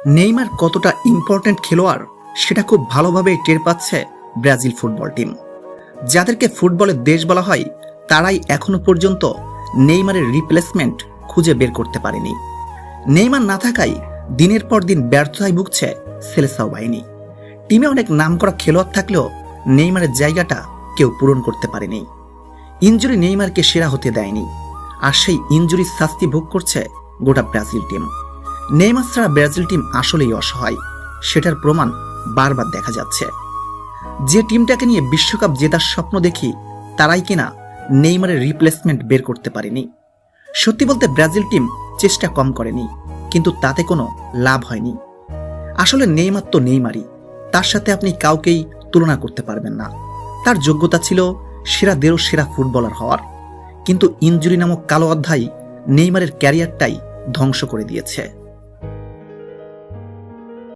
Neymar কতটা important খেলোয়াড় সেটা খুব ভালোভাবে টের পাচ্ছে ব্রাজিল ফুটবল টিম। যাদেরকে ফুটবলের দেশ বলা হয় তারাই এখনো পর্যন্ত নেইমারের রিপ্লেসমেন্ট খুঁজে বের করতে পারেনি। নেইমার না থাকায় দিনের পর দিন ব্যর্থতায় ভুগছে সেলেসাও বাহিনী। টিমে অনেক নামকরা খেলোয়াড় থাকলেও নেইমারের জায়গাটা কেউ পূরণ করতে পারেনি। ইনজুরি নেইমারকে সেরা হতে দেয়নি, আর সেই ইনজুরির শাস্তি ভোগ করছে গোটা ব্রাজিল টিম। নেইমার ছাড়া ব্রাজিল টিম আসলেই অসহায়, সেটার প্রমাণ বারবার দেখা যাচ্ছে। যে টিমটাকে নিয়ে বিশ্বকাপ জেতার স্বপ্ন দেখি তারাই কিনা নেইমারের রিপ্লেসমেন্ট বের করতে পারেনি। সত্যি বলতে ব্রাজিল টিম চেষ্টা কম করেনি, কিন্তু তাতে কোনো লাভ হয়নি। আসলে নেইমার তো নেইমারই, তার সাথে আপনি কাউকেই তুলনা করতে পারবেন না। তার যোগ্যতা ছিল সেরাদেরও সেরা ফুটবলার হওয়ার, কিন্তু ইনজুরি নামক কালো অধ্যায় নেইমারের ক্যারিয়ারটাই ধ্বংস করে দিয়েছে।